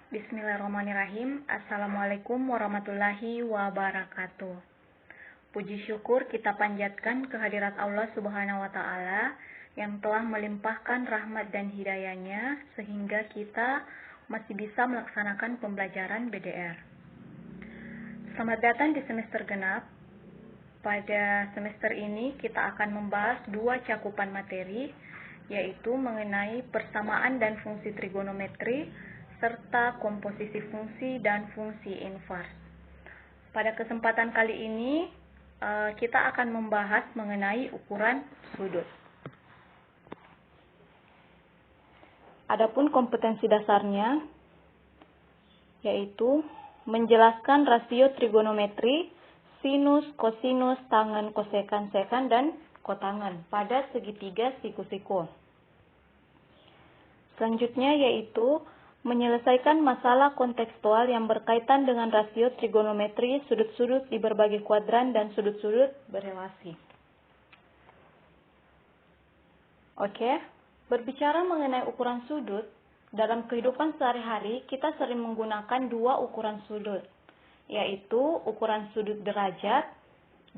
Bismillahirrahmanirrahim. Assalamualaikum warahmatullahi wabarakatuh. Puji syukur kita panjatkan kehadirat Allah Subhanahu wa Ta'ala yang telah melimpahkan rahmat dan hidayahnya sehingga kita masih bisa melaksanakan pembelajaran BDR. Selamat datang di semester genap. Pada semester ini kita akan membahas dua cakupan materi, yaitu mengenai persamaan dan fungsi trigonometri serta komposisi fungsi dan fungsi invers. Pada kesempatan kali ini, kita akan membahas mengenai ukuran sudut. Adapun kompetensi dasarnya, yaitu menjelaskan rasio trigonometri, sinus, kosinus, tangen, kosekan, sekan, dan kotangen pada segitiga siku-siku. Selanjutnya yaitu menyelesaikan masalah kontekstual yang berkaitan dengan rasio trigonometri, sudut-sudut di berbagai kuadran, dan sudut-sudut berelasi. Oke, berbicara mengenai ukuran sudut, dalam kehidupan sehari-hari kita sering menggunakan dua ukuran sudut, yaitu ukuran sudut derajat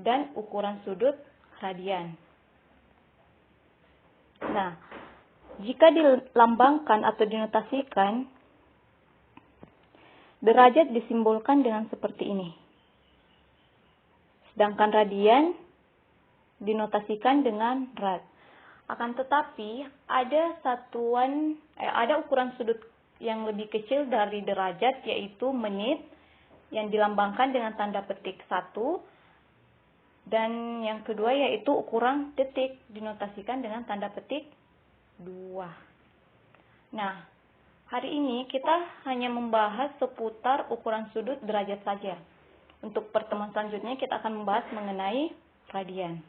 dan ukuran sudut radian. Nah, jika dilambangkan atau dinotasikan, derajat disimbolkan dengan seperti ini. Sedangkan radian dinotasikan dengan rad. Akan tetapi ada ukuran sudut yang lebih kecil dari derajat, yaitu menit, yang dilambangkan dengan tanda petik 1. Dan yang kedua yaitu ukuran detik, dinotasikan dengan tanda petik 2. Nah, hari ini kita hanya membahas seputar ukuran sudut derajat saja. Untuk pertemuan selanjutnya kita akan membahas mengenai radian.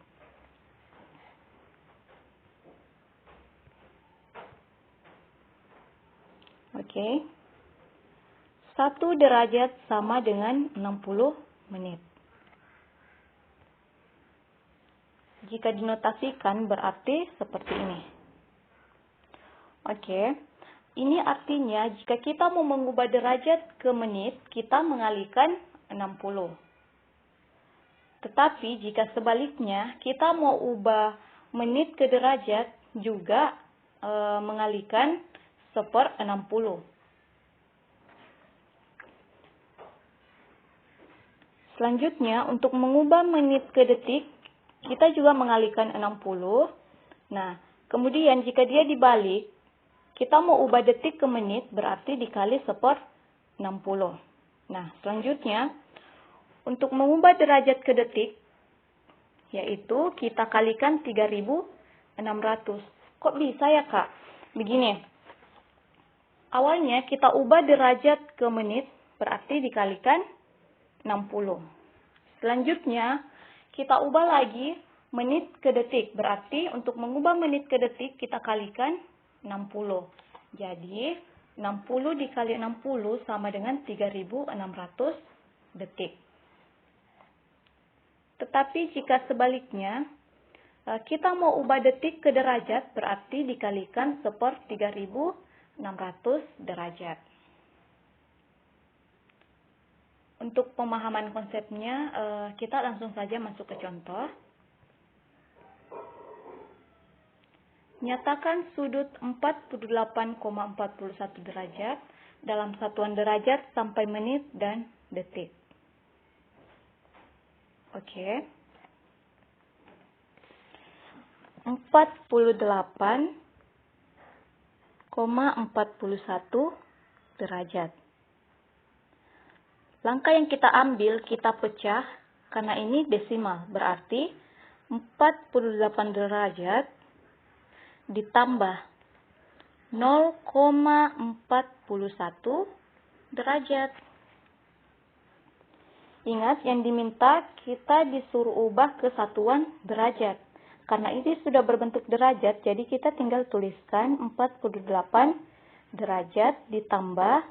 Oke. 1 derajat sama dengan 60 menit. Jika dinotasikan berarti seperti ini. Oke, ini artinya jika kita mau mengubah derajat ke menit, kita mengalihkan 60. Tetapi jika sebaliknya, kita mau ubah menit ke derajat, juga mengalihkan 1/60. Selanjutnya, untuk mengubah menit ke detik, kita juga mengalihkan 60. Nah, kemudian jika dia dibalik, kita mau ubah detik ke menit, berarti dikali 1/60. Nah, selanjutnya, untuk mengubah derajat ke detik, yaitu kita kalikan 3600. Kok bisa ya, Kak? Begini, awalnya kita ubah derajat ke menit, berarti dikalikan 60. Selanjutnya, kita ubah lagi menit ke detik, berarti untuk mengubah menit ke detik, kita kalikan 60. Jadi, 60 dikali 60 sama dengan 3600 detik. Tetapi jika sebaliknya, kita mau ubah detik ke derajat, berarti dikalikan 3600 derajat. Untuk pemahaman konsepnya, kita langsung saja masuk ke contoh. Nyatakan sudut 48,41 derajat dalam satuan derajat sampai menit dan detik. Oke. 48,41 derajat. Langkah yang kita ambil, kita pecah, karena ini desimal, berarti 48 derajat ditambah 0,41 derajat. Ingat, yang diminta kita disuruh ubah ke satuan derajat. Karena ini sudah berbentuk derajat, jadi kita tinggal tuliskan 48 derajat ditambah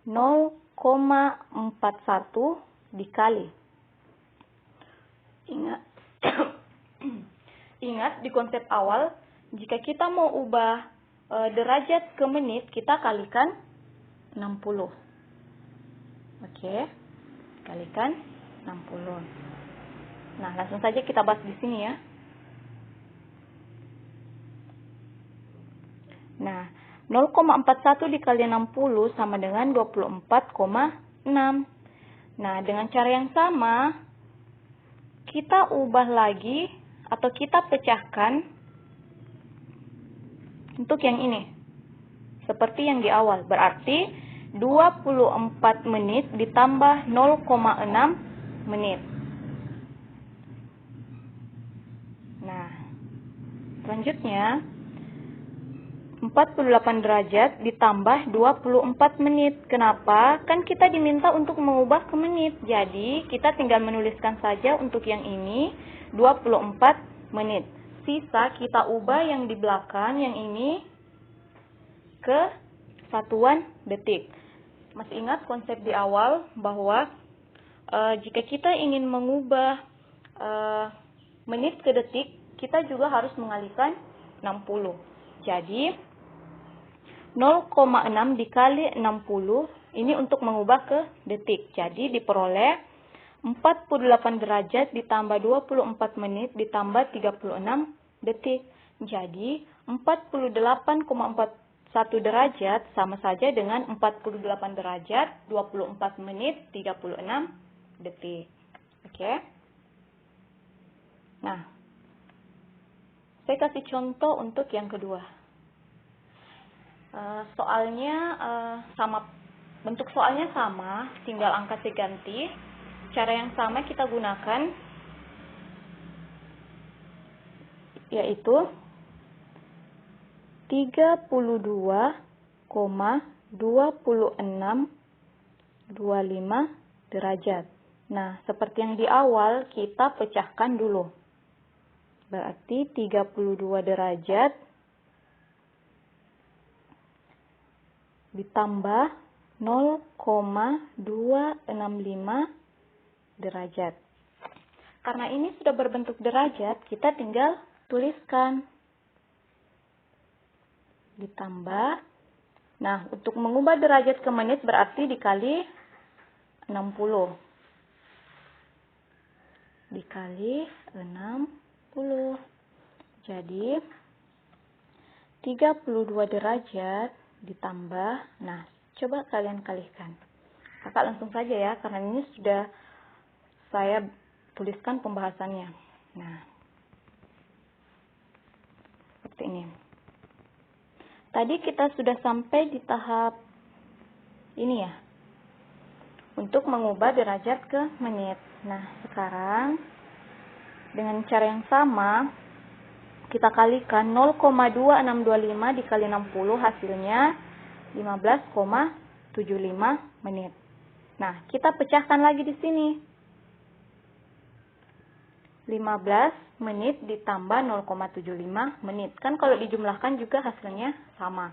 0,41 dikali. Ingat di konsep awal, jika kita mau ubah derajat ke menit, kita kalikan 60. Oke, kalikan 60. Nah, langsung saja kita bahas di sini ya. Nah, 0,41 dikali 60 sama dengan 24,6. Nah, dengan cara yang sama, kita ubah lagi atau kita pecahkan untuk yang ini. Seperti yang di awal, berarti 24 menit ditambah 0,6 menit. Nah, selanjutnya 48 derajat ditambah 24 menit. Kenapa? Kan kita diminta untuk mengubah ke menit. Jadi, kita tinggal menuliskan saja untuk yang ini 24 menit. Sisa kita ubah yang di belakang, yang ini ke satuan detik. Masih ingat konsep di awal bahwa jika kita ingin mengubah menit ke detik, kita juga harus mengalihkan 60. Jadi 0,6 dikali 60 ini untuk mengubah ke detik. Jadi diperoleh 48 derajat ditambah 24 menit ditambah 36 detik. Jadi 48,41 derajat sama saja dengan 48 derajat 24 menit 36 detik. Oke. Nah, saya kasih contoh untuk yang kedua. Soalnya sama, bentuk soalnya sama, tinggal angka ganti. Cara yang sama kita gunakan, yaitu 32,2625 derajat. Nah, seperti yang di awal, kita pecahkan dulu. Berarti 32 derajat ditambah 0,265 derajat. Karena ini sudah berbentuk derajat, kita tinggal tuliskan. Ditambah. Nah, untuk mengubah derajat ke menit berarti dikali 60. Dikali 60. Jadi 32 derajat ditambah, nah coba kalian kalikan. Kakak langsung saja ya, karena ini sudah saya tuliskan pembahasannya. Nah, seperti ini. Tadi kita sudah sampai di tahap ini ya, untuk mengubah derajat ke menit. Nah, sekarang dengan cara yang sama, kita kalikan 0,2625 dikali 60 hasilnya 15,75 menit. Nah, kita pecahkan lagi di sini. 15 menit ditambah 0,75 menit. Kan kalau dijumlahkan juga hasilnya sama.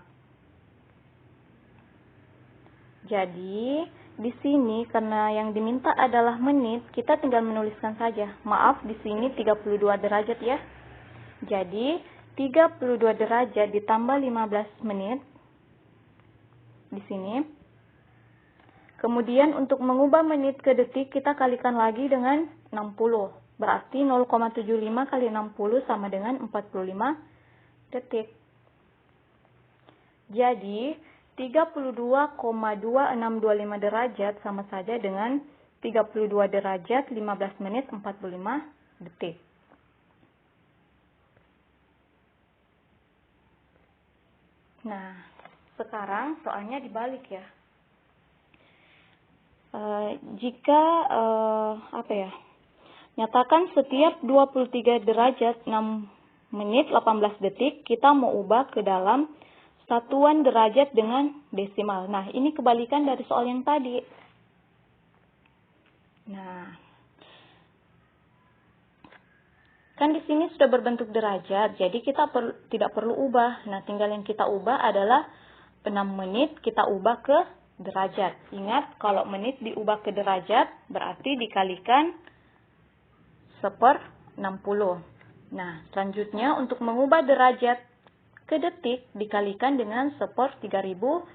Jadi, di sini karena yang diminta adalah menit, kita tinggal menuliskan saja. Maaf, di sini 32 derajat ya. Jadi, 32 derajat ditambah 15 menit di sini. Kemudian untuk mengubah menit ke detik, kita kalikan lagi dengan 60. Berarti 0,75 kali 60 sama dengan 45 detik. Jadi, 32,2625 derajat sama saja dengan 32 derajat 15 menit 45 detik. Nah, sekarang soalnya dibalik ya. Nyatakan setiap 23 derajat 6 menit 18 detik kita mau ubah ke dalam satuan derajat dengan desimal. Nah, ini kebalikan dari soal yang tadi. Nah, kan di sini sudah berbentuk derajat, jadi kita tidak perlu ubah. Nah, tinggal yang kita ubah adalah 6 menit kita ubah ke derajat. Ingat, kalau menit diubah ke derajat, berarti dikalikan 1/60. Nah, selanjutnya untuk mengubah derajat ke detik, dikalikan dengan 1/3600.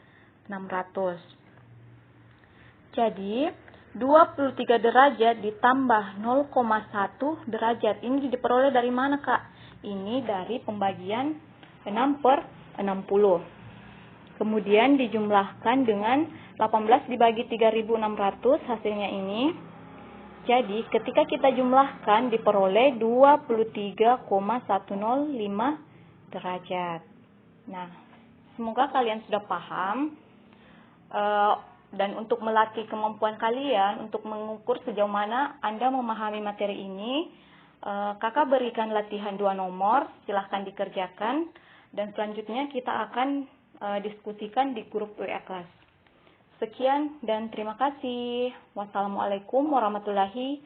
Jadi, 23 derajat ditambah 0,1 derajat. Ini diperoleh dari mana, Kak? Ini dari pembagian 6/60. Kemudian dijumlahkan dengan 18 dibagi 3.600, hasilnya ini. Jadi, ketika kita jumlahkan diperoleh 23,105 derajat. Nah, semoga kalian sudah paham. Dan untuk melatih kemampuan kalian untuk mengukur sejauh mana Anda memahami materi ini, kakak berikan latihan 2 nomor, silahkan dikerjakan. Dan selanjutnya kita akan diskusikan di grup WA kelas. Sekian dan terima kasih. Wassalamualaikum warahmatullahi